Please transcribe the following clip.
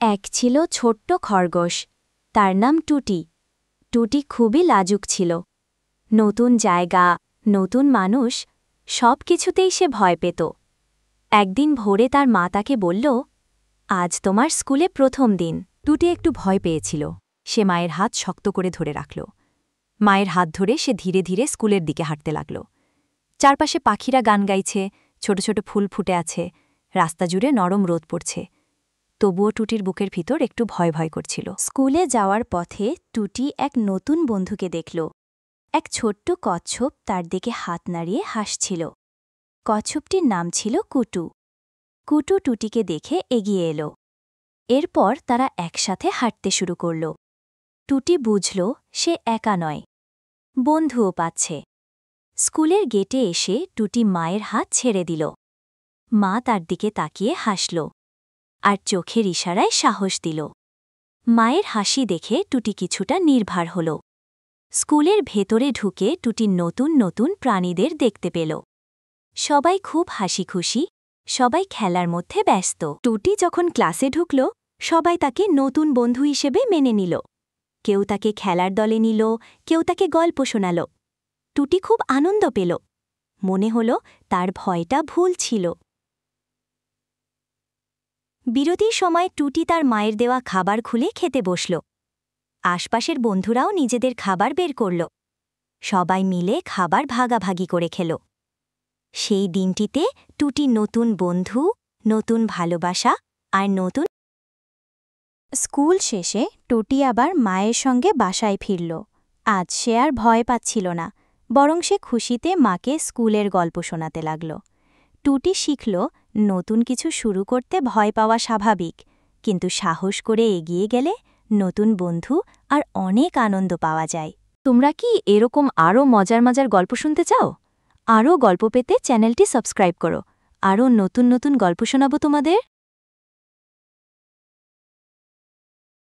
এক ছিল ছোট্ট খরগোশ, তার নাম টুটি। টুটি খুবই লাজুক ছিল। নতুন জায়গা, নতুন মানুষ, সব কিছুতেই সে ভয় পেত। একদিন ভোরে তার মা তাকে বলল, আজ তোমার স্কুলে প্রথম দিন। টুটি একটু ভয় পেয়েছিল। সে মায়ের হাত শক্ত করে ধরে রাখল। মায়ের হাত ধরে সে ধীরে ধীরে স্কুলের দিকে হাঁটতে লাগল। চারপাশে পাখিরা গান গাইছে, ছোট ছোট ফুল ফুটে আছে, রাস্তা জুড়ে নরম রোদ পড়ছে। তবুও টুটির বুকের ভিতর একটু ভয় ভয় করছিল। স্কুলে যাওয়ার পথে টুটি এক নতুন বন্ধুকে দেখল। এক ছোট্ট কচ্ছপ তার দিকে হাত নাড়িয়ে হাসছিল। কচ্ছপটির নাম ছিল কুটু। কুটু টুটিকে দেখে এগিয়ে এলো। এরপর তারা একসাথে হাঁটতে শুরু করল। টুটি বুঝল সে একা নয়, বন্ধুও পাচ্ছে। স্কুলের গেটে এসে টুটি মায়ের হাত ছেড়ে দিল। মা তার দিকে তাকিয়ে হাসল আর চোখের ইশারায় সাহস দিল। মায়ের হাসি দেখে টুটি কিছুটা নির্ভর হল। স্কুলের ভেতরে ঢুকে টুটি নতুন নতুন প্রাণীদের দেখতে পেল। সবাই খুব হাসি খুশি, সবাই খেলার মধ্যে ব্যস্ত। টুটি যখন ক্লাসে ঢুকল, সবাই তাকে নতুন বন্ধু হিসেবে মেনে নিল। কেউ তাকে খেলার দলে নিল, কেউ তাকে গল্প শোনাল। টুটি খুব আনন্দ পেল। মনে হল তার ভয়টা ভুল ছিল। বিরতির সময় টুটি তার মায়ের দেওয়া খাবার খুলে খেতে বসল। আশপাশের বন্ধুরাও নিজেদের খাবার বের করল। সবাই মিলে খাবার ভাগাভাগি করে খেল। সেই দিনটিতে টুটি নতুন বন্ধু, নতুন ভালোবাসা আর নতুন। স্কুল শেষে টুটি আবার মায়ের সঙ্গে বাসায় ফিরল। আজ সে আর ভয় পাচ্ছিল না, বরং সে খুশিতে মাকে স্কুলের গল্প শোনাতে লাগল। টুটি শিখল, নতুন কিছু শুরু করতে ভয় পাওয়া স্বাভাবিক, কিন্তু সাহস করে এগিয়ে গেলে নতুন বন্ধু আর অনেক আনন্দ পাওয়া যায়। তোমরা কি এরকম আরও মজার মজার গল্প শুনতে চাও? আরও গল্প পেতে চ্যানেলটি সাবস্ক্রাইব করো। আরও নতুন নতুন গল্প শোনাবো তোমাদের।